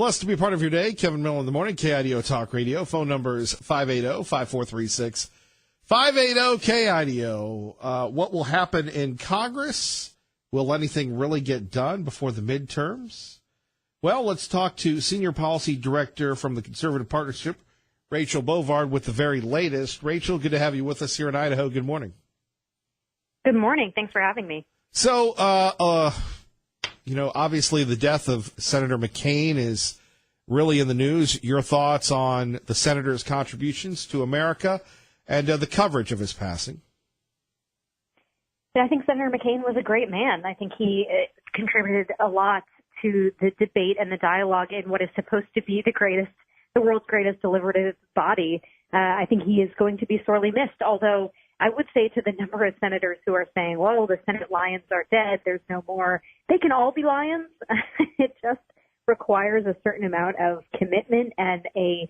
Blessed to be a part of your day. Kevin Miller in the morning, KIDO Talk Radio. Phone number is 580-5436. 580-KIDO. What will happen in Congress? Will anything really get done before the midterms? Well, let's talk to Senior Policy Director from the Conservative Partnership, Rachel Bovard, with the very latest. Rachel, good to have you with us here in Idaho. Good morning. Good morning. Thanks for having me. So, obviously the death of Senator McCain is really in the news. Your thoughts on the senator's contributions to America and the coverage of his passing? I think Senator McCain was a great man. I think he contributed a lot to the debate and the dialogue in what is supposed to be the world's greatest deliberative body. I think he is going to be sorely missed, although I would say to the number of senators who are saying, well, the Senate lions are dead, there's no more, they can all be lions. It just requires a certain amount of commitment and a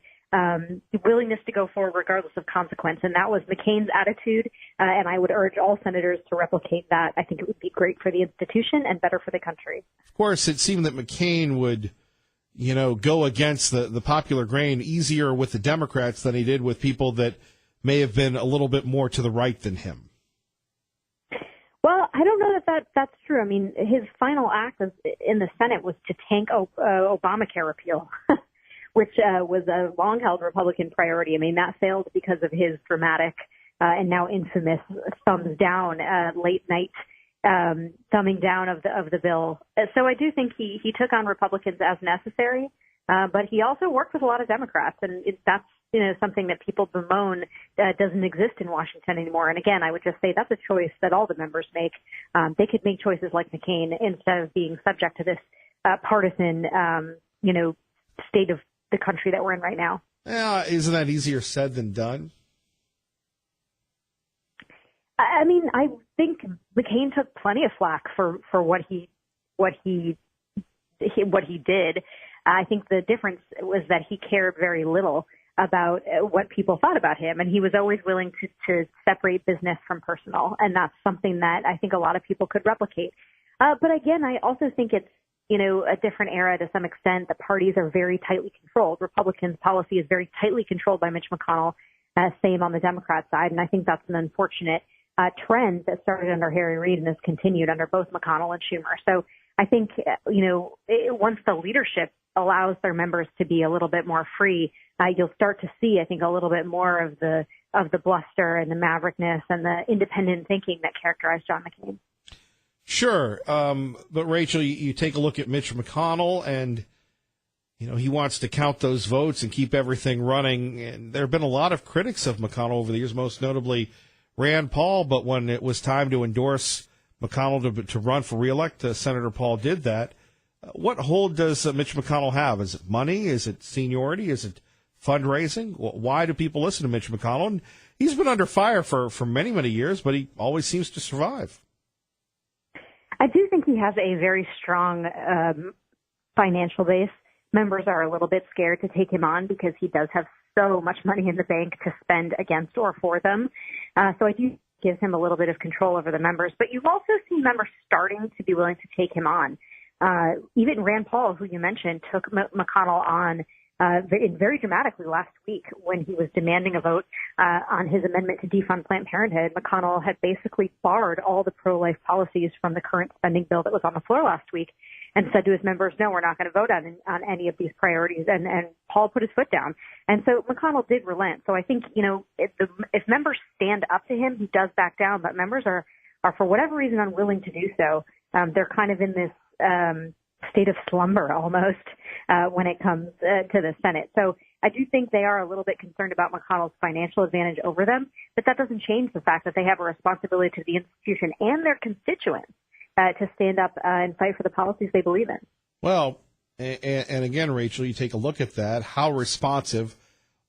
willingness to go forward regardless of consequence. And that was McCain's attitude, and I would urge all senators to replicate that. I think it would be great for the institution and better for the country. Of course, it seemed that McCain would, go against the popular grain easier with the Democrats than he did with people that may have been a little bit more to the right than him. Well, I don't know that's true. I mean, his final act in the Senate was to tank Obamacare repeal, which was a long-held Republican priority. I mean, that failed because of his dramatic and now infamous thumbs down, late night thumbing down of the bill. So I do think he took on Republicans as necessary, but he also worked with a lot of Democrats, and that's something that people bemoan doesn't exist in Washington anymore. And again, I would just say that's a choice that all the members make. They could make choices like McCain instead of being subject to this partisan, state of the country that we're in right now. Yeah, isn't that easier said than done? I mean, I think McCain took plenty of flack for what he did. I think the difference was that he cared very little about what people thought about him, and he was always willing to separate business from personal, and that's something that I think a lot of people could replicate. But again, I also think it's a different era to some extent. The parties are very tightly controlled. Republicans' policy is very tightly controlled by Mitch McConnell, same on the Democrat side, and I think that's an unfortunate trend that started under Harry Reid and has continued under both McConnell and Schumer. So I think, once the leadership allows their members to be a little bit more free, you'll start to see, I think, a little bit more of the bluster and the maverickness and the independent thinking that characterized John McCain. Sure. But Rachel, you take a look at Mitch McConnell and, he wants to count those votes and keep everything running. And there have been a lot of critics of McConnell over the years, most notably Rand Paul. But when it was time to endorse McConnell to run for reelect, Senator Paul did that. What hold does Mitch McConnell have? Is it money? Is it seniority? Is it fundraising? Why do people listen to Mitch McConnell? And he's been under fire for many, many years, but he always seems to survive. I do think he has a very strong financial base. Members are a little bit scared to take him on because he does have so much money in the bank to spend against or for them. So I do give him a little bit of control over the members. But you've also seen members starting to be willing to take him on. Even Rand Paul, who you mentioned, took McConnell on very dramatically last week when he was demanding a vote on his amendment to defund Planned Parenthood. McConnell had basically barred all the pro-life policies from the current spending bill that was on the floor last week and said to his members, no, we're not going to vote on any of these priorities. And Paul put his foot down. And so McConnell did relent. So I think, if members stand up to him, he does back down. But members are for whatever reason, unwilling to do so. They're kind of in this state of slumber almost when it comes to the Senate. So I do think they are a little bit concerned about McConnell's financial advantage over them, but that doesn't change the fact that they have a responsibility to the institution and their constituents to stand up and fight for the policies they believe in. Well, and again, Rachel, you take a look at that. How responsive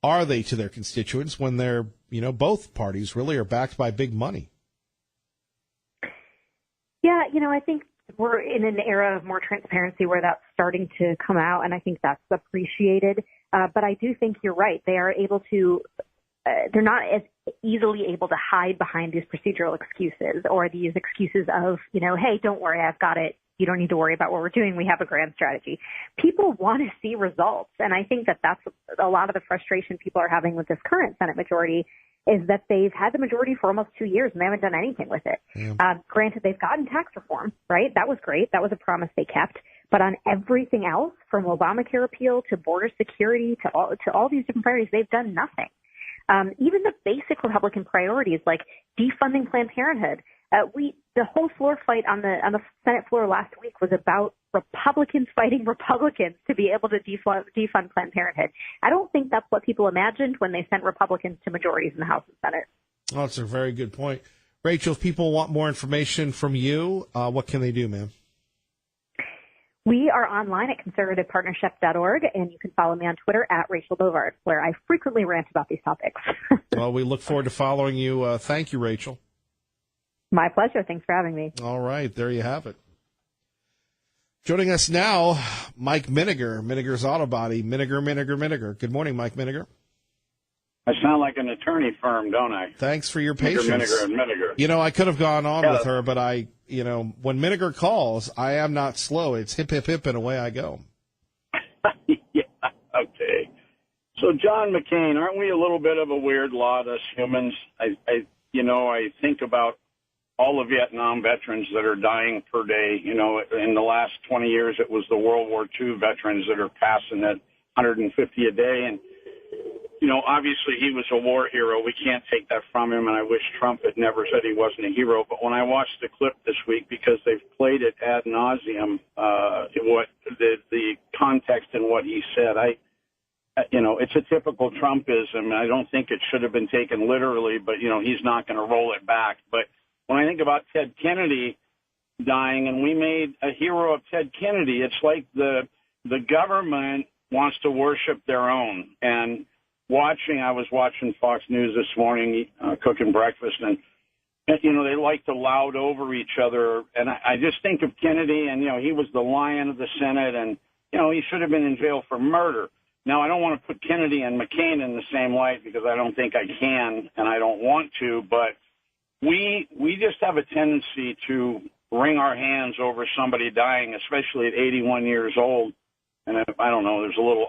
are they to their constituents when they're, both parties really are backed by big money? Yeah, I think we're in an era of more transparency where that's starting to come out, and I think that's appreciated. But I do think you're right. They are able to they're not as easily able to hide behind these procedural excuses or these excuses of, hey, don't worry, I've got it, you don't need to worry about what we're doing. We have a grand strategy. People want to see results. And I think that that's a lot of the frustration people are having with this current Senate majority is that they've had the majority for almost 2 years and they haven't done anything with it. Yeah. Granted, they've gotten tax reform, right? That was great. That was a promise they kept. But on everything else, from Obamacare repeal to border security to all these different priorities, they've done nothing. Even the basic Republican priorities like defunding Planned Parenthood. The whole floor fight on the Senate floor last week was about Republicans fighting Republicans to be able to defund Planned Parenthood. I don't think that's what people imagined when they sent Republicans to majorities in the House and Senate. Oh, that's a very good point. Rachel, if people want more information from you, what can they do, ma'am? We are online at conservativepartnership.org, and you can follow me on Twitter at Rachel Bovard, where I frequently rant about these topics. Well, we look forward to following you. Thank you, Rachel. My pleasure. Thanks for having me. All right. There you have it. Joining us now, Mike Miniger, Miniger's Auto Body. Miniger. Good morning, Mike Miniger. I sound like an attorney firm, don't I? Thanks for your patience. Miniger. You know, I could have gone on with her, but when Miniger calls, I am not slow. It's hip, hip, hip, and away I go. Yeah, okay. So, John McCain, aren't we a little bit of a weird lot, us humans? I think about all the Vietnam veterans that are dying per day. You know, in the last 20 years, it was the World War II veterans that are passing at 150 a day. And, you know, obviously he was a war hero. We can't take that from him, and I wish Trump had never said he wasn't a hero. But when I watched the clip this week, because they've played it ad nauseum, what the context and what he said, it's a typical Trumpism. I don't think it should have been taken literally, but, he's not going to roll it back. But when I think about Ted Kennedy dying, and we made a hero of Ted Kennedy, it's like the government wants to worship their own. And I was watching Fox News this morning, cooking breakfast, and they like to loud over each other. And I just think of Kennedy, and, he was the lion of the Senate, and, he should have been in jail for murder. Now, I don't want to put Kennedy and McCain in the same light because I don't think I can, and I don't want to, but we just have a tendency to wring our hands over somebody dying, especially at 81 years old. And I don't know, it's a little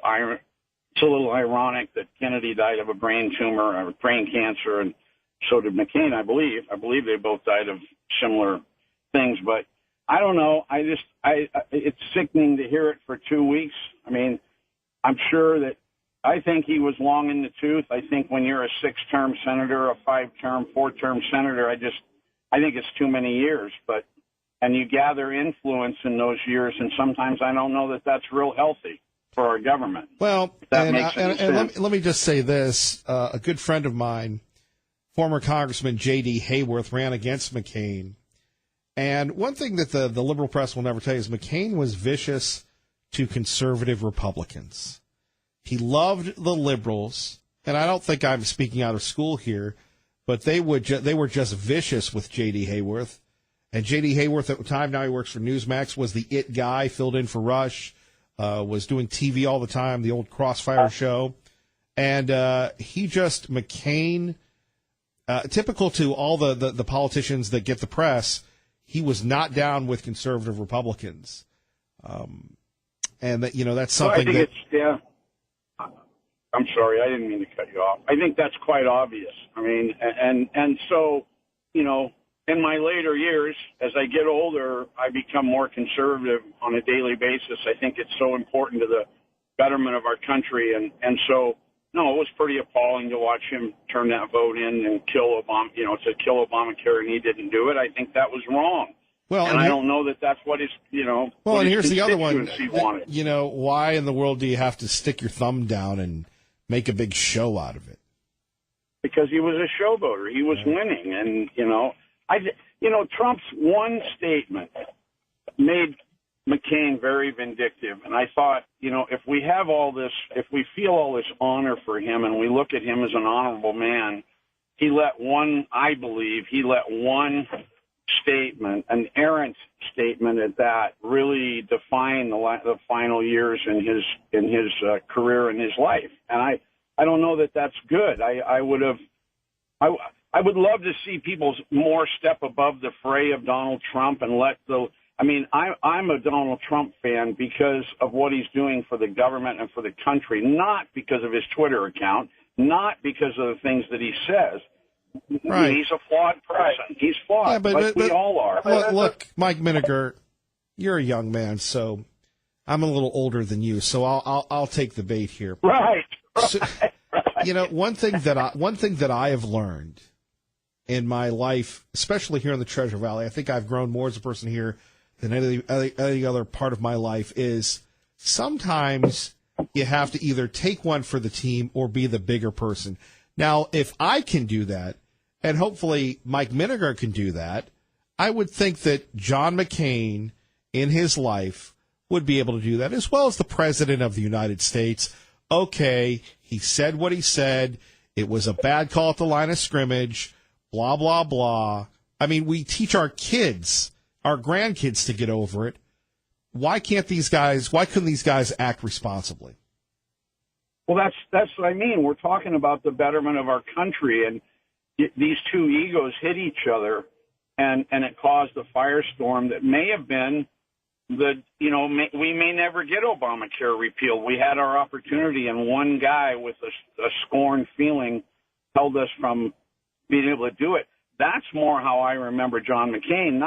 ironic that Kennedy died of a brain tumor or brain cancer, and so did McCain, I believe. I believe they both died of similar things, but I don't know. It's sickening to hear it for 2 weeks. I mean, I'm sure that I think he was long in the tooth. I think when you're a 6-term senator, a 5-term, 4-term senator, I think it's too many years. And you gather influence in those years, and sometimes I don't know that that's real healthy for our government. Well, and let me just say this. A good friend of mine, former Congressman J.D. Hayworth, ran against McCain. And one thing that the liberal press will never tell you is McCain was vicious to conservative Republicans. He loved the liberals, and I don't think I'm speaking out of school here, but they were just vicious with J.D. Hayworth. And J.D. Hayworth at the time, now he works for Newsmax, was the it guy, filled in for Rush, was doing TV all the time, the old Crossfire show. And McCain, typical to all the politicians that get the press, he was not down with conservative Republicans. And that's something I'm sorry, I didn't mean to cut you off. I think that's quite obvious. I mean, and so, in my later years, as I get older, I become more conservative on a daily basis. I think it's so important to the betterment of our country. And so, no, it was pretty appalling to watch him turn that vote in and kill Obamacare, and he didn't do it. I think that was wrong. Well, and I don't know that that's what his, Well, what and his here's the other one. Wanted. Why in the world do you have to stick your thumb down and make a big show out of it? Because he was a showboater. He was winning. And, Trump's one statement made McCain very vindictive. And I thought, if we have all this, if we feel all this honor for him and we look at him as an honorable man, he let one statement, an errant statement at that, really define the final years in his career and his life. And I don't know that that's good. I would love to see people more step above the fray of Donald Trump and let the I mean, I'm a Donald Trump fan because of what he's doing for the government and for the country, not because of his Twitter account, not because of the things that he says. Right. He's a flawed person. He's flawed, Yeah, but we all are. Look, Mike Miniger, you're a young man, so I'm a little older than you, so I'll take the bait here. Right. So, you know, one thing that I have learned in my life, especially here in the Treasure Valley, I think I've grown more as a person here than any other part of my life, is sometimes you have to either take one for the team or be the bigger person. Now, if I can do that, and hopefully Mike Miniger can do that, I would think that John McCain in his life would be able to do that, as well as the President of the United States. Okay, he said what he said. It was a bad call at the line of scrimmage, blah, blah, blah. I mean, we teach our kids, our grandkids, to get over it. Why couldn't these guys act responsibly? Well, that's what I mean. We're talking about the betterment of our country, and these two egos hit each other, and it caused a firestorm that may have been we may never get Obamacare repealed. We had our opportunity, and one guy with a scorn feeling held us from being able to do it. That's more how I remember John McCain.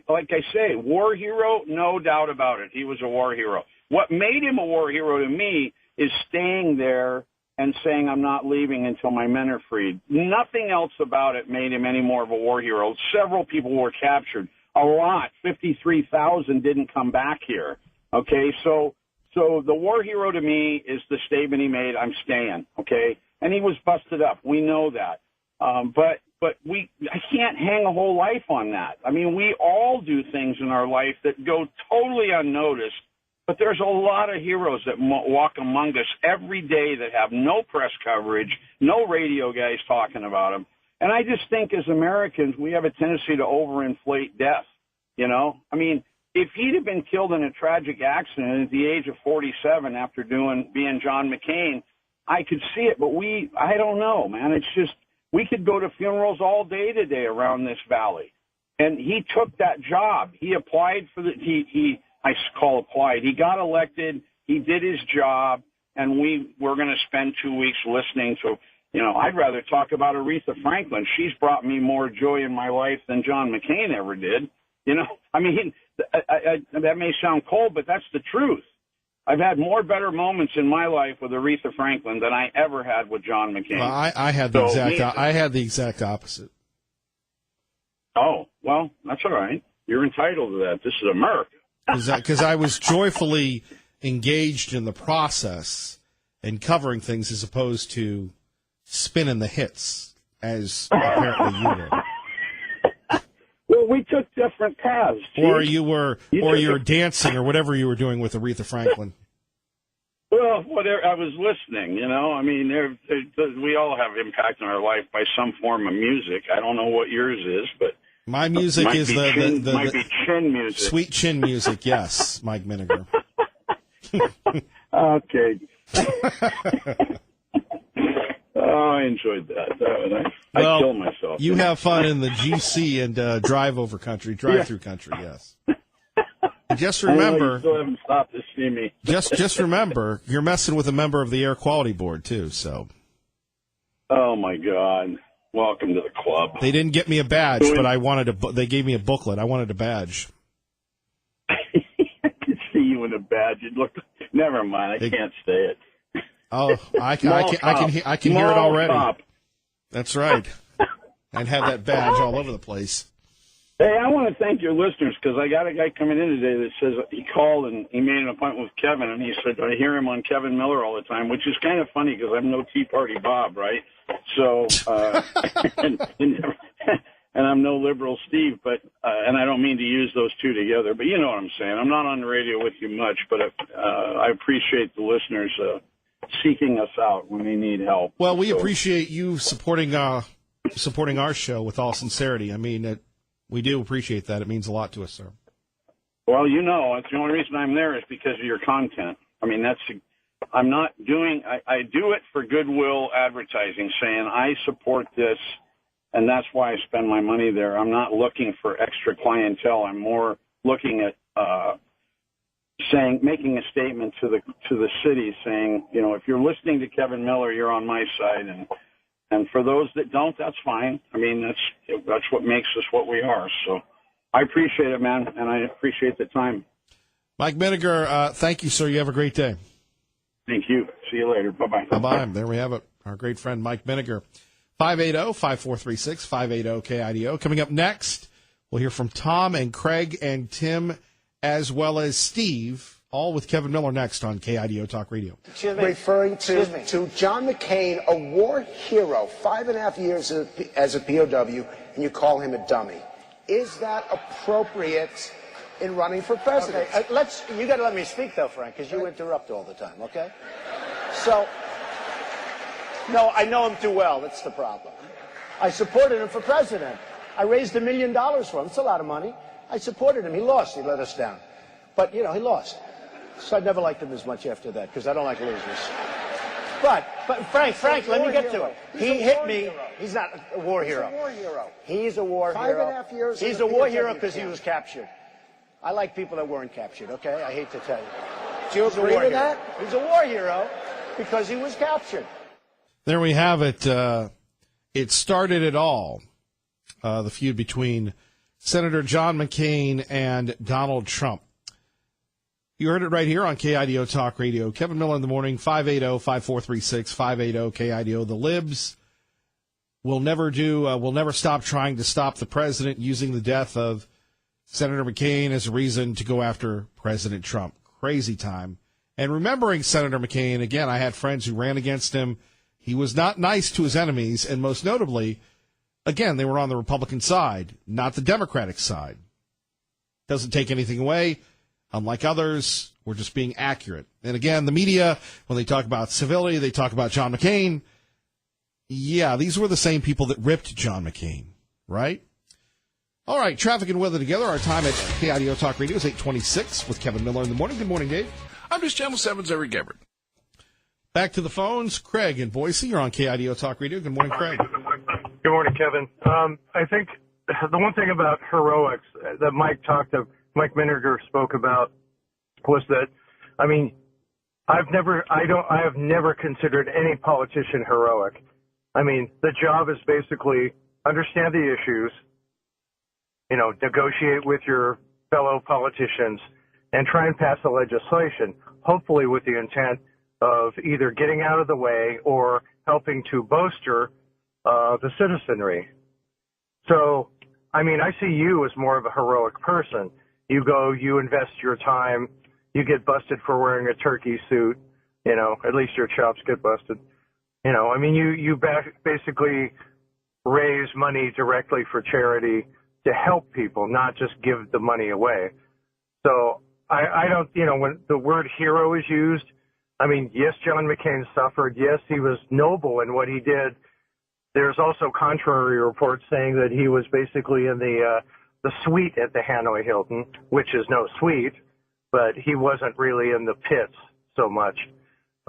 Like I say, war hero, no doubt about it. He was a war hero. What made him a war hero to me is staying there and saying, I'm not leaving until my men are freed. Nothing else about it made him any more of a war hero. Several people were captured. A lot, 53,000 didn't come back here. Okay, so the war hero to me is the statement he made, I'm staying, okay? And he was busted up. We know that. But I can't hang a whole life on that. I mean, we all do things in our life that go totally unnoticed, but there's a lot of heroes that walk among us every day that have no press coverage, no radio guys talking about them. And I just think as Americans, we have a tendency to overinflate death, you know? I mean, if he'd have been killed in a tragic accident at the age of 47 after being John McCain, I could see it, but I don't know, man. It's just, we could go to funerals all day today around this valley. And he took that job. He applied for he got elected. He did his job, and we're going to spend 2 weeks listening to, I'd rather talk about Aretha Franklin. She's brought me more joy in my life than John McCain ever did. I mean, that may sound cold, but that's the truth. I've had more better moments in my life with Aretha Franklin than I ever had with John McCain. Well, I had the exact opposite. Oh, well, that's all right. You're entitled to that. This is America. Because I was joyfully engaged in the process and covering things as opposed to spinning the hits, as apparently you did. Well, we took different paths. Chief. Or you were dancing or whatever you were doing with Aretha Franklin. Well, whatever. I was listening. I mean, we all have impact on our life by some form of music. I don't know what yours is, but my music is the chin music. Sweet chin music. Yes, Mike Miniger. Okay. Oh, I enjoyed that. I killed myself. You have fun in the GC and drive-through country, yes. And just remember, you still haven't stopped to see me. just remember, you're messing with a member of the Air Quality Board too. So. Oh my God! Welcome to the club. They didn't get me a badge, but they gave me a booklet. I wanted a badge. I could see you in a badge. Never mind. I can't say it. Oh, I can hear it already. Top. That's right. I'd have that badge all over the place. Hey, I want to thank your listeners because I got a guy coming in today that says he called and he made an appointment with Kevin, and he said I hear him on Kevin Miller all the time, which is kind of funny because I'm no Tea Party Bob, right? So, and I'm no Liberal Steve, but and I don't mean to use those two together, but you know what I'm saying. I'm not on the radio with you much, but I appreciate the listeners seeking us out when they need help. Well, we appreciate you supporting our show with all sincerity. I mean, we do appreciate that. It means a lot to us, sir. Well, it's the only reason I'm there is because of your content. I mean, I'm not doing, I do it for goodwill advertising, saying I support this and that's why I spend my money there. I'm not looking for extra clientele. I'm more looking at making a statement to the city, saying, you know, if you're listening to Kevin Miller, you're on my side, and for those that don't, that's fine. I mean, that's what makes us what we are. So I appreciate it, man, and I appreciate the time. Mike Miniger, thank you, sir. You have a great day. Thank you. See you later. Bye-bye. Bye-bye. There we have it. Our great friend Mike Miniger. 580-5436, 580-KIDO. Coming up next, we'll hear from Tom and Craig and Tim, as well as Steve, all with Kevin Miller next on KIDO Talk Radio. Referring to John McCain, a war hero, 5.5 years as a POW, and you call him a dummy. Is that appropriate in running for president? Okay, you got to let me speak, though, Frank, because you interrupt all the time, okay? So, no, I know him too well. That's the problem. I supported him for president. I raised $1 million for him. It's a lot of money. I supported him. He lost. He let us down. But, you know, he lost. So I never liked him as much after that, because I don't like losers. But Frank, let me get to it. He hit me. Hero. He's not a war hero. He's a war hero. He's a war hero. 5.5 years. He's a war hero because he was captured. I like people that weren't captured, okay? I hate to tell you. Do you agree with that? He's a war hero because he was captured. There we have it. It started it all, the feud between Senator John McCain and Donald Trump. You heard it right here on KIDO Talk Radio. Kevin Miller in the morning, 580-5436, 580-KIDO. The libs will never stop trying to stop the president, using the death of Senator McCain as a reason to go after President Trump. Crazy time. And remembering Senator McCain, again, I had friends who ran against him. He was not nice to his enemies, and most notably, again, they were on the Republican side, not the Democratic side. Doesn't take anything away. Unlike others, we're just being accurate. And again, the media, when they talk about civility, they talk about John McCain. Yeah, these were the same people that ripped John McCain, right? All right, traffic and weather together. Our time at KIDO Talk Radio is 8:26 with Kevin Miller in the morning. Good morning, Dave. I'm just Channel 7's Eric Gabbard. Back to the phones. Craig in Boise, you're on KIDO Talk Radio. Good morning, Craig. Good morning, Kevin. I think the one thing about heroics that Mike Miniger spoke about was that, I mean, I have never considered any politician heroic. I mean, the job is basically understand the issues, you know, negotiate with your fellow politicians, and try and pass the legislation, hopefully with the intent of either getting out of the way or helping to bolster the citizenry. So, I mean, I see you as more of a heroic person. You go, you invest your time, you get busted for wearing a turkey suit, you know, at least your chops get busted. You know, I mean, you basically raise money directly for charity to help people, not just give the money away. So I don't, you know, when the word hero is used, I mean, yes, John McCain suffered. Yes, he was noble in what he did. There's also contrary reports saying that he was basically in the suite at the Hanoi Hilton, which is no suite, but he wasn't really in the pits so much.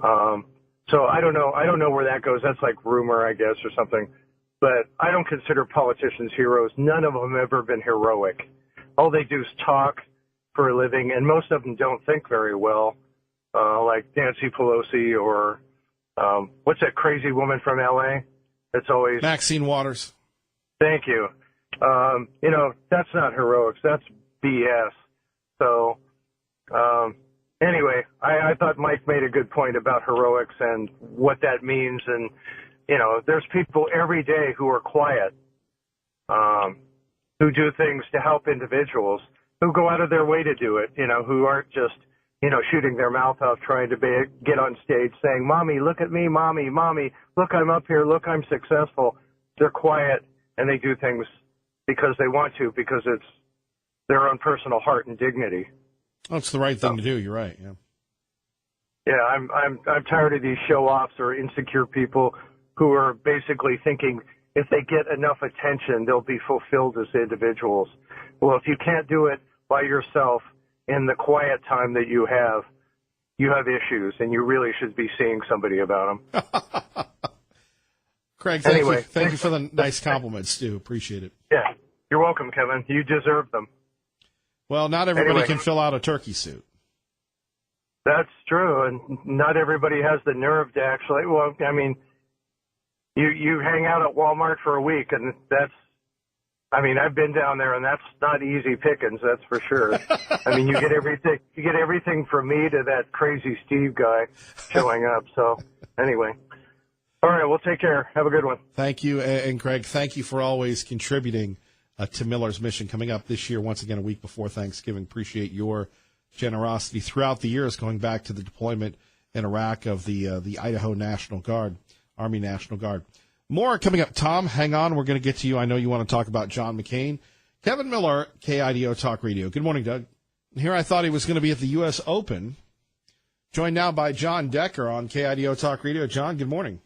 So I don't know where that goes. That's like rumor, I guess, or something. But I don't consider politicians heroes. None of them have ever been heroic. All they do is talk for a living, and most of them don't think very well, like Nancy Pelosi or what's that crazy woman from L.A.? That's always Maxine Waters. Thank you. You know, that's not heroics. That's BS. So anyway, I thought Mike made a good point about heroics and what that means. And, you know, there's people every day who are quiet, who do things to help individuals, who go out of their way to do it, you know, who aren't just, you know, shooting their mouth out trying to get on stage saying, Mommy, look at me, Mommy, look, I'm up here, look, I'm successful. They're quiet and they do things because they want to, because it's their own personal heart and dignity. That's the right thing to do. You're right. Yeah. Yeah, I'm tired of these show-offs or insecure people who are basically thinking if they get enough attention, they'll be fulfilled as individuals. Well, if you can't do it by yourself in the quiet time that you have issues, and you really should be seeing somebody about them. Craig, thank Anyway, you. Thank you for the nice compliments, Stu. Appreciate it. Yeah, you're welcome, Kevin. You deserve them. Well, not everybody Anyway. can fill out a turkey suit. That's true, and not everybody has the nerve to actually. Well, I mean, you hang out at Walmart for a week, and that's. I mean, I've been down there, and that's not easy pickings. That's for sure. I mean, you get everything. You get everything from me to that crazy Steve guy showing up. So, anyway, all right. Well, take care. Have a good one. Thank you, and Craig, thank you for always contributing to Miller's mission. Coming up this year, once again, a week before Thanksgiving. Appreciate your generosity throughout the years, going back to the deployment in Iraq of the Idaho National Guard, Army National Guard. More coming up. Tom, hang on. We're going to get to you. I know you want to talk about John McCain. Kevin Miller, KIDO Talk Radio. Good morning, Doug. Here I thought he was going to be at the U.S. Open. Joined now by John Decker on KIDO Talk Radio. John, good morning.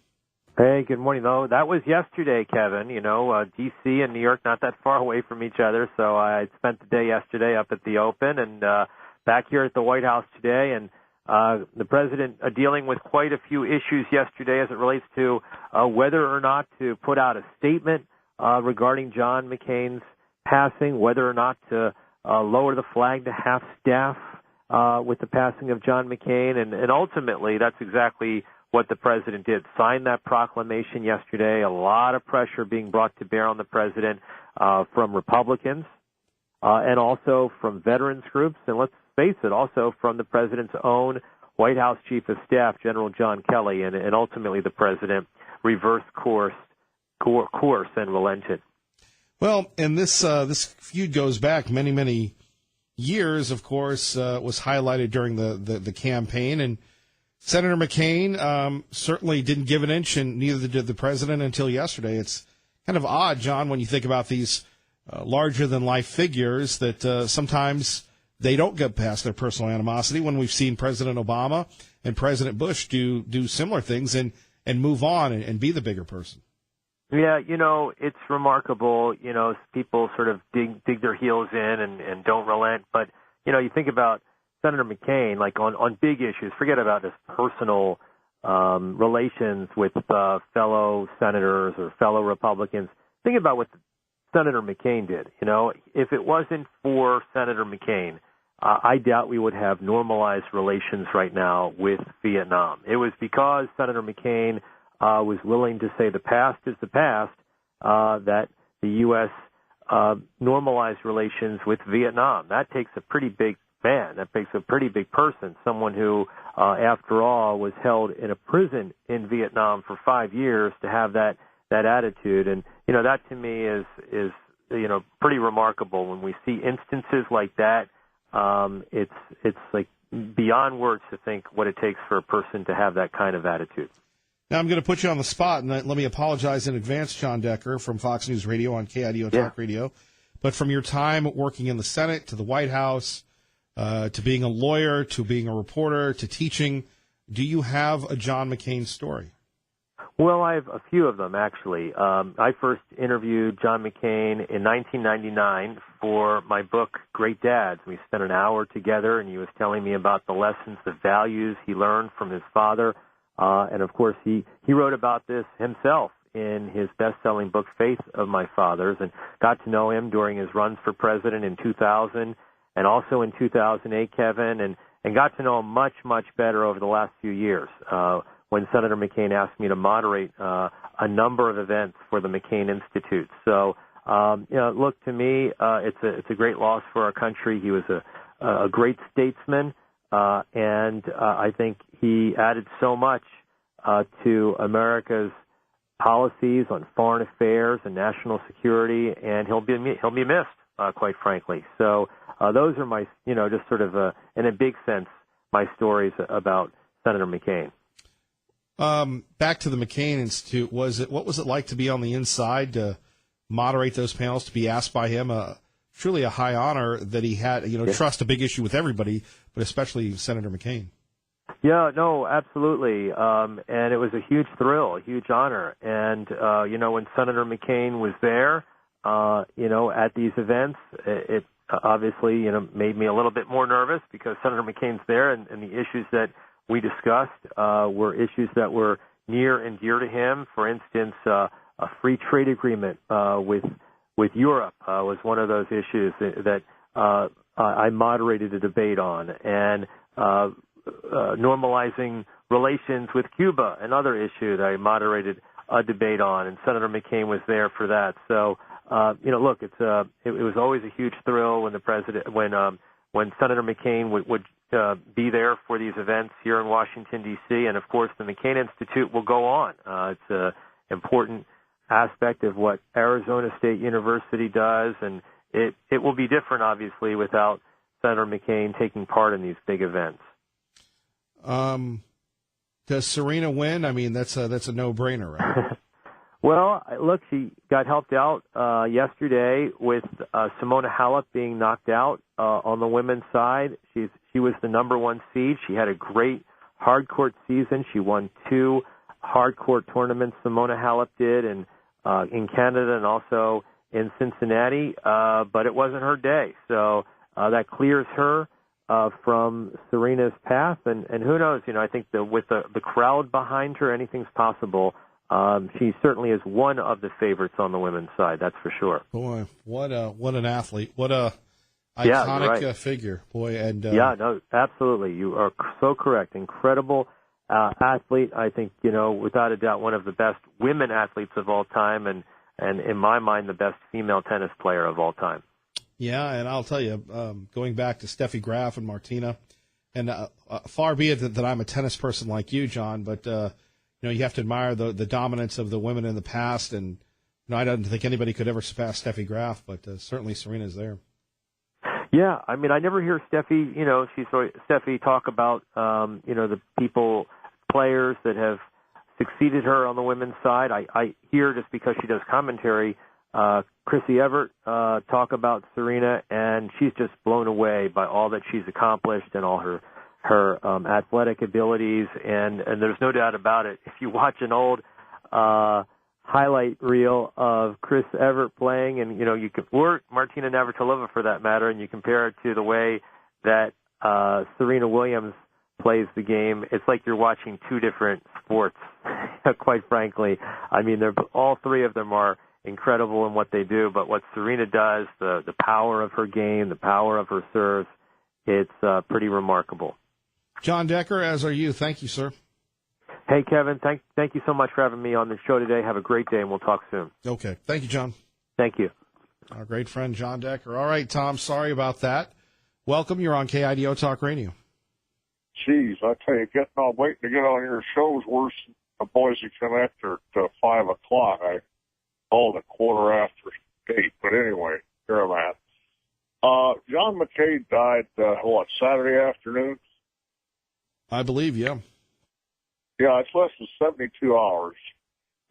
Hey, good morning. No, that was yesterday, Kevin. You know, D.C. and New York not that far away from each other, so I spent the day yesterday up at the Open and back here at the White House today, and the president dealing with quite a few issues yesterday as it relates to whether or not to put out a statement regarding John McCain's passing, whether or not to lower the flag to half-staff with the passing of John McCain, and ultimately that's exactly what the president did. Signed that proclamation yesterday. A lot of pressure being brought to bear on the president from Republicans and also from veterans groups, and let's face it, also from the president's own White House Chief of Staff, General John Kelly, and ultimately the president reversed course and relented. Well, and this feud goes back many, many years, of course, was highlighted during the campaign, and Senator McCain certainly didn't give an inch, and neither did the president until yesterday. It's kind of odd, John, when you think about these larger-than-life figures that sometimes they don't get past their personal animosity, when we've seen President Obama and President Bush do similar things and move on and be the bigger person. Yeah, you know, it's remarkable. You know, people sort of dig their heels in and don't relent. But, you know, you think about Senator McCain, like on big issues, forget about his personal relations with fellow senators or fellow Republicans. Think about what Senator McCain did. You know, if it wasn't for Senator McCain, I doubt we would have normalized relations right now with Vietnam. It was because Senator McCain was willing to say the past is the past that the U.S. Normalized relations with Vietnam. That takes a pretty big man. That takes a pretty big person, someone who, after all, was held in a prison in Vietnam for 5 years to have that attitude. And, you know, that to me is you know, pretty remarkable. When we see instances like that, it's like beyond words to think what it takes for a person to have that kind of attitude. Now I'm going to put you on the spot, and let me apologize in advance, John Decker from Fox News Radio on KIDO Talk Radio. But from your time working in the Senate to the White House, to being a lawyer, to being a reporter, to teaching, do you have a John McCain story? Well, I have a few of them, actually. I first interviewed John McCain in 1999 for my book, Great Dads. We spent an hour together, and he was telling me about the lessons, the values he learned from his father. And, of course, he wrote about this himself in his best-selling book, Faith of My Fathers, and got to know him during his runs for president in 2000 and also in 2008, Kevin, and got to know him much, much better over the last few years. When Senator McCain asked me to moderate a number of events for the McCain Institute. So, you know, look, to me, it's a great loss for our country. He was a great statesman, and I think he added so much to America's policies on foreign affairs and national security, and he'll be missed, quite frankly. So those are my, you know, just sort of in a big sense, my stories about Senator McCain. Back to the McCain Institute, what was it like to be on the inside, to moderate those panels, to be asked by him? Truly a high honor that he had, you know, trust a big issue with everybody, but especially Senator McCain. Yeah, no, absolutely. And it was a huge thrill, a huge honor. And, you know, when Senator McCain was there, you know, at these events, it obviously, you know, made me a little bit more nervous because Senator McCain's there, and the issues that we discussed were issues that were near and dear to him. For instance, a free trade agreement with Europe was one of those issues that I moderated a debate on, and normalizing relations with Cuba, another issue that I moderated a debate on, and Senator McCain was there for that. So, look, it was always a huge thrill when when Senator McCain would be there for these events here in Washington, D.C., and of course the McCain Institute will go on. It's an important aspect of what Arizona State University does, and it will be different, obviously, without Senator McCain taking part in these big events. Does Serena win? I mean, that's a no-brainer, right? Well, look, she got helped out yesterday with Simona Halep being knocked out on the women's side. She was the number one seed. She had a great hard court season. She won 2 hard court tournaments. Simona Halep did, and in Canada and also in Cincinnati. But it wasn't her day, so that clears her from Serena's path. And who knows? I think with the crowd behind her, anything's possible. She certainly is one of the favorites on the women's side, that's for sure. Boy, what an athlete. What a iconic figure. Boy, and no, absolutely. You are so correct. Incredible athlete. I think, without a doubt, one of the best women athletes of all time, and in my mind, the best female tennis player of all time. Yeah, and I'll tell you, going back to Steffi Graf and Martina, and far be it that I'm a tennis person like you, John, but you have to admire the dominance of the women in the past, and I don't think anybody could ever surpass Steffi Graf, but certainly Serena's there. Yeah, I mean, I never hear Steffi talk about the players that have succeeded her on the women's side. I hear, just because she does commentary, Chrissy Evert talk about Serena, and she's just blown away by all that she's accomplished and all her athletic abilities, and there's no doubt about it. If you watch an old highlight reel of Chris Evert playing, and or Martina Navratilova for that matter, and you compare it to the way that Serena Williams plays the game, it's like you're watching 2 different sports. Quite frankly, I mean, all 3 of them are incredible in what they do, but what Serena does, the power of her game, the power of her serves, it's pretty remarkable. John Decker, as are you. Thank you, sir. Hey, Kevin, thank you so much for having me on the show today. Have a great day, and we'll talk soon. Okay. Thank you, John. Thank you. Our great friend, John Decker. All right, Tom, sorry about that. Welcome. You're on KIDO Talk Radio. Jeez, I tell you, waiting to get on your show is worse than the Boise Connector at 5 o'clock. I called at 8:15, but anyway, here I'm at. John McCain died, Saturday afternoon? I believe, yeah. Yeah, it's less than 72 hours.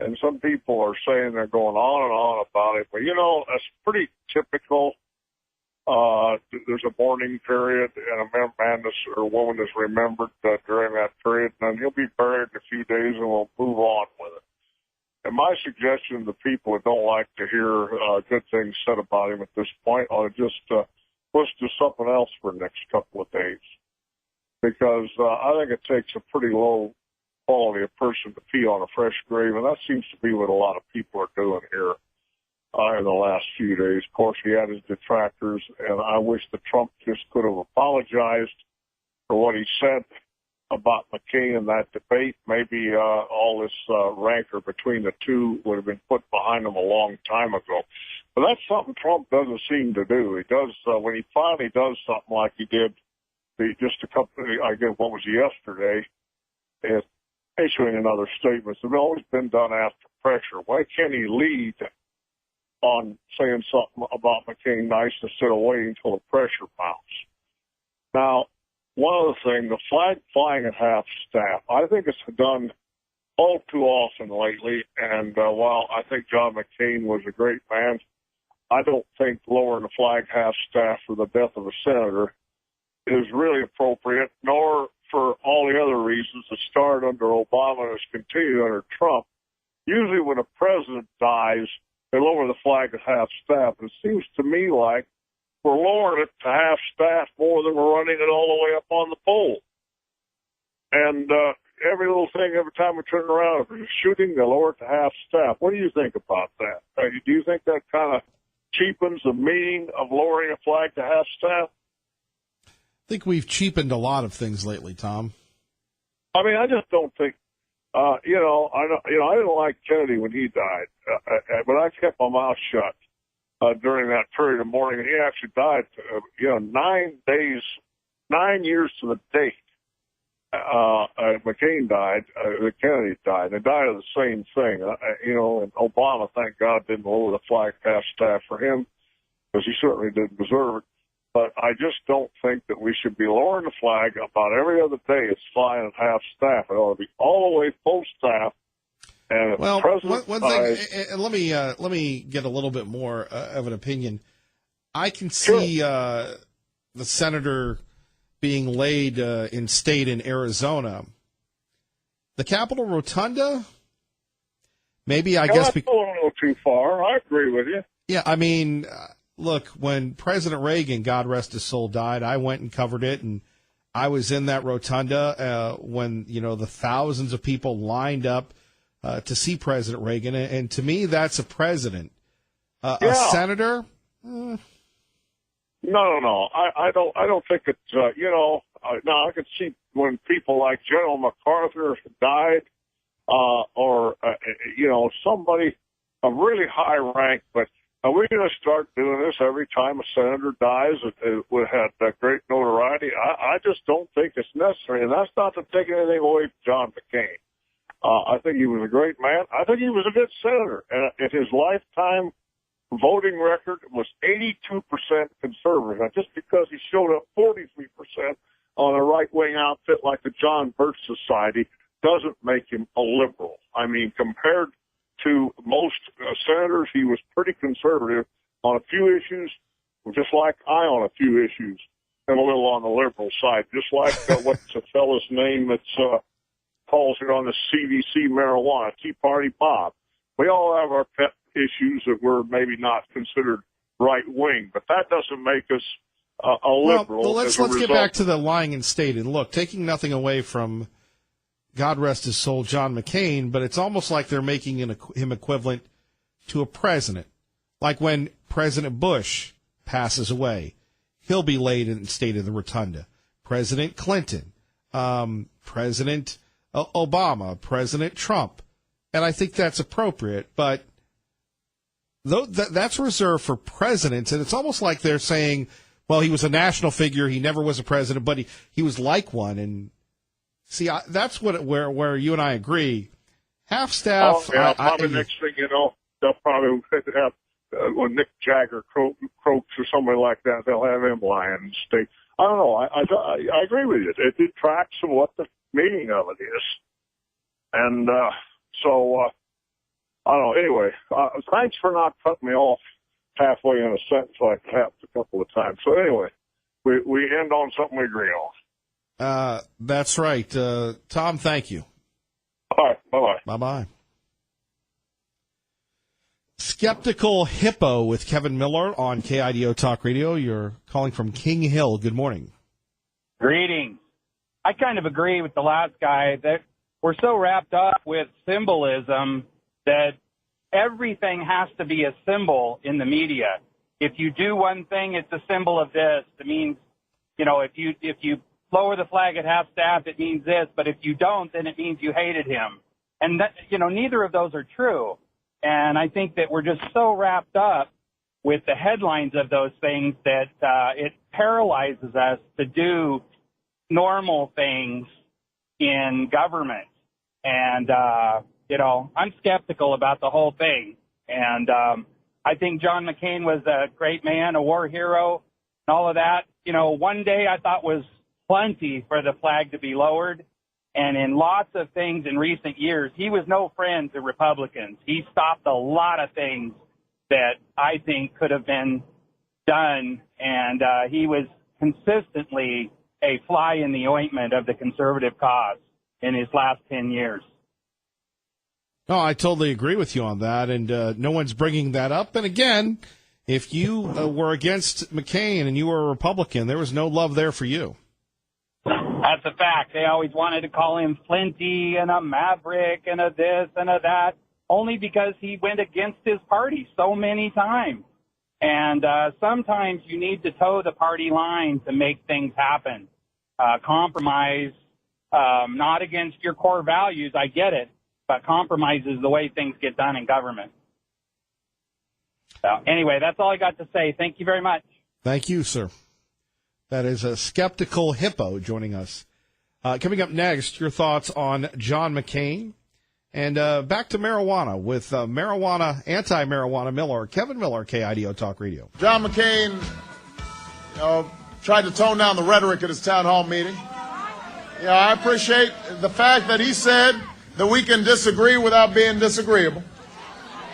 And some people are saying they're going on and on about it. But, that's pretty typical. There's a mourning period, and a man or a woman is remembered during that period. And then he'll be buried in a few days, and we'll move on with it. And my suggestion to people that don't like to hear good things said about him at this point ought to just push to something else for the next couple of days. Because I think it takes a pretty low quality of person to pee on a fresh grave, and that seems to be what a lot of people are doing here in the last few days. Of course, he had his detractors, and I wish that Trump just could have apologized for what he said about McCain in that debate. Maybe all this rancor between the two would have been put behind him a long time ago. But that's something Trump doesn't seem to do. He does, when he finally does something like he did just a couple, I guess, what was yesterday, is issuing another statement. It's always been done after pressure. Why can't he lead on saying something about McCain nice instead of waiting until the pressure mounts? Now, one other thing, the flag flying at half-staff, I think it's done all too often lately, and while I think John McCain was a great man, I don't think lowering the flag half-staff for the death of a senator is really appropriate, nor for all the other reasons that started under Obama and has continued under Trump. Usually when a president dies, they lower the flag at half-staff. It seems to me like we're lowering it to half-staff more than we're running it all the way up on the pole. And every little thing, every time we turn around, if there's a shooting, they lower it to half staff. What do you think about that? Do you think that kind of cheapens the meaning of lowering a flag to half staff? I think we've cheapened a lot of things lately, Tom. I mean, I just don't think. I didn't like Kennedy when he died, but I kept my mouth shut during that period of mourning. And he actually died, 9 years to the date. McCain died, Kennedy died. They died of the same thing. And Obama, thank God, didn't lower the flag half staff for him because he certainly didn't deserve it. But I just don't think that we should be lowering the flag about every other day. It's flying at half staff. It ought to be all the way full staff. And well, one thing, and let me get a little bit more of an opinion. I can see the senator being laid in state in Arizona. The Capitol Rotunda, maybe I guess. That's a little too far. I agree with you. Yeah, I mean, look, when President Reagan, God rest his soul, died, I went and covered it, and I was in that rotunda when the thousands of people lined up to see President Reagan, and to me, that's a president. A senator. No. I don't think it's, now I could see when people like General MacArthur died, or somebody of really high rank, but are we going to start doing this every time a senator dies? It would have that great notoriety. I just don't think it's necessary, and that's not to take anything away from John McCain. I think he was a great man. I think he was a good senator, and in his lifetime voting record was 82% conservative. Now, just because he showed up 43% on a right-wing outfit like the John Birch Society doesn't make him a liberal. I mean, compared to most senators, he was pretty conservative on a few issues, just like I on a few issues, and a little on the liberal side, just like what's the fellow's name that's calls it on the CDC marijuana, Tea Party Bob. We all have our pet issues that we're maybe not considered right-wing, but that doesn't make us a liberal. Well, let's get back to the lying in state. And look, taking nothing away from, God rest his soul, John McCain, but it's almost like they're making him equivalent to a president. Like when President Bush passes away, he'll be laid in state in the rotunda. President Clinton, President Obama, President Trump. And I think that's appropriate, but that's reserved for presidents, and it's almost like they're saying, well, he was a national figure, he never was a president, but he was like one. And see, that's where you and I agree. Half staff. Probably next thing you know, they'll probably have when Nick Jagger croaks or somebody like that, they'll have him lying in state. I don't know. I agree with you. It detracts from what the meaning of it is, and so. I don't know. Anyway, thanks for not cutting me off halfway in a sentence like that a couple of times. So anyway, we end on something we agree on. That's right. Tom, thank you. All right. Bye-bye. Bye-bye. Skeptical Hippo with Kevin Miller on KIDO Talk Radio. You're calling from King Hill. Good morning. Greetings. I kind of agree with the last guy that we're so wrapped up with symbolism that everything has to be a symbol in the media. If you do one thing, it's a symbol of this. It means, if you lower the flag at half staff, it means this. But if you don't, then it means you hated him. And that, neither of those are true. And I think that we're just so wrapped up with the headlines of those things that it paralyzes us to do normal things in government. And I'm skeptical about the whole thing. And I think John McCain was a great man, a war hero, and all of that. One day I thought was plenty for the flag to be lowered. And in lots of things in recent years, he was no friend to Republicans. He stopped a lot of things that I think could have been done. And he was consistently a fly in the ointment of the conservative cause in his last 10 years. No, I totally agree with you on that, and no one's bringing that up. And again, if you were against McCain and you were a Republican, there was no love there for you. That's a fact. They always wanted to call him Flinty and a maverick and a this and a that, only because he went against his party so many times. And sometimes you need to toe the party line to make things happen. Compromise, not against your core values, I get it, but compromise is the way things get done in government. So anyway, that's all I got to say. Thank you very much. Thank you, sir. That is a skeptical hippo joining us. Coming up next, your thoughts on John McCain. And back to marijuana with anti-marijuana Miller, Kevin Miller, KIDO Talk Radio. John McCain, tried to tone down the rhetoric at his town hall meeting. I appreciate the fact that he said that we can disagree without being disagreeable.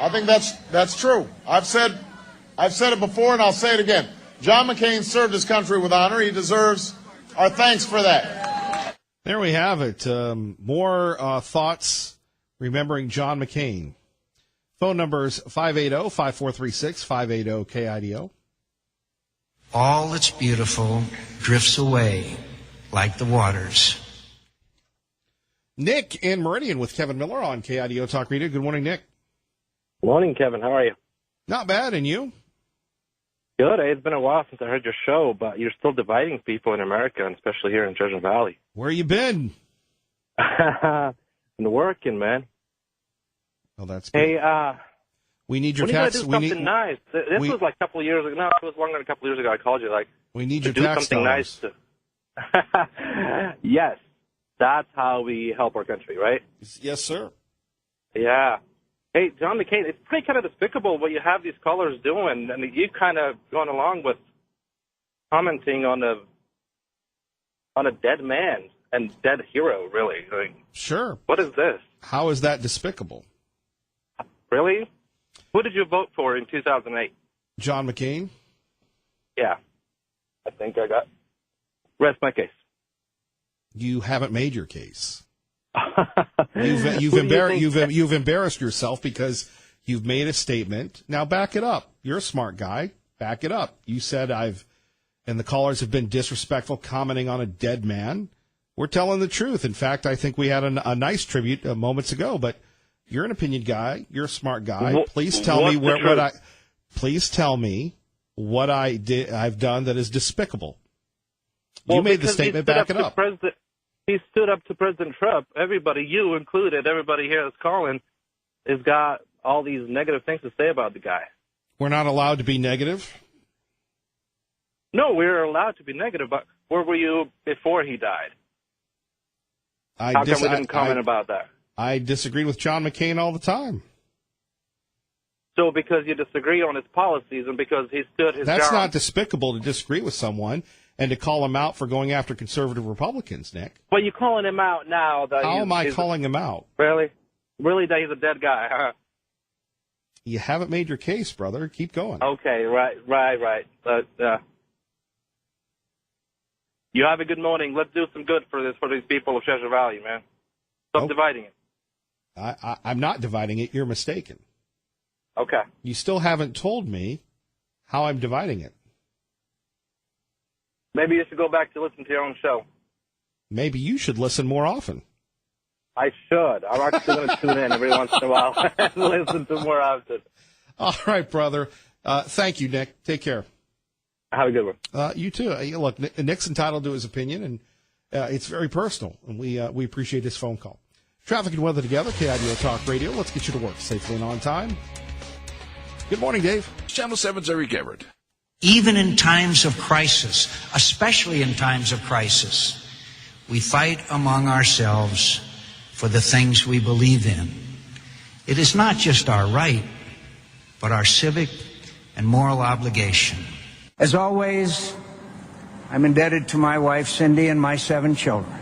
I think that's true. I've said it before, and I'll say it again. John McCain served his country with honor. He deserves our thanks for that. There we have it. More thoughts remembering John McCain. Phone numbers 580-5436, 580-KIDO. All that's beautiful drifts away like the waters. Nick in Meridian with Kevin Miller on KIDO Talk Radio. Good morning, Nick. Morning, Kevin. How are you? Not bad, and you? Good. It's been a while since I heard your show, but you're still dividing people in America, and especially here in Treasure Valley. Where you been? Been working, man. Oh, that's good. Hey, we need your tax. tax. Do something nice. This was like a couple of years ago. No, it was longer than a couple of years ago. I called you we need your do tax something dollars. nice. Yes, that's how we help our country, right? Yes, sir. Yeah. Hey, John McCain, it's pretty kind of despicable what you have these callers doing, and you've kind of gone along with commenting on a dead man and dead hero, really. Sure. What is this? How is that despicable? Really? Who did you vote for in 2008? John McCain? Yeah. I think I got. Rest my case. You haven't made your case. You've embarrassed yourself because you've made a statement. Now back it up. You're a smart guy. Back it up. You said and the callers have been disrespectful, commenting on a dead man. We're telling the truth. In fact, I think we had a nice tribute moments ago. But you're an opinion guy. You're a smart guy. Please tell me what I've done that is despicable. You made the statement. Back it up. He stood up to President Trump. Everybody, you included, everybody here that's calling, has got all these negative things to say about the guy. We're not allowed to be negative? No, we're allowed to be negative, but where were you before he died? How come we didn't comment about that? I disagreed with John McCain all the time. So because you disagree on his policies and because he stood his ground. That's not despicable to disagree with someone and to call him out for going after conservative Republicans, Nick. Well, you're calling him out now. How am I calling him out? Really? Really, that he's a dead guy, huh? You haven't made your case, brother. Keep going. Okay, right. But you have a good morning. Let's do some good for these people of Treasure Valley, man. Stop dividing it. I'm not dividing it. You're mistaken. Okay. You still haven't told me how I'm dividing it. Maybe you should go back to listen to your own show. Maybe you should listen more often. I should. I'm actually going to tune in every once in a while and listen to more often. All right, brother. Thank you, Nick. Take care. Have a good one. You too. Look, Nick's entitled to his opinion, and it's very personal, and we appreciate his phone call. Traffic and weather together, KIDO Talk Radio. Let's get you to work safely and on time. Good morning, Dave. Channel 7's Eric Everett. Even in times of crisis, especially in times of crisis, we fight among ourselves for the things we believe in. It is not just our right, but our civic and moral obligation. As always, I'm indebted to my wife, Cindy, and my 7 children.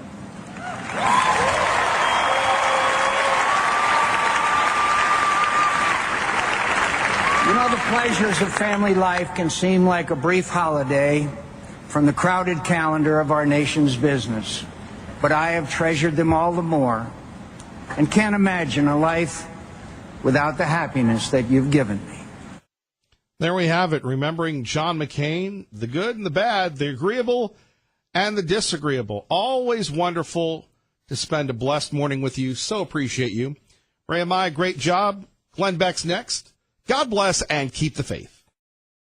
You know, the pleasures of family life can seem like a brief holiday from the crowded calendar of our nation's business. But I have treasured them all the more and can't imagine a life without the happiness that you've given me. There we have it, remembering John McCain, the good and the bad, the agreeable and the disagreeable. Always wonderful to spend a blessed morning with you. So appreciate you. Ray and I, great job. Glenn Beck's next. God bless and keep the faith.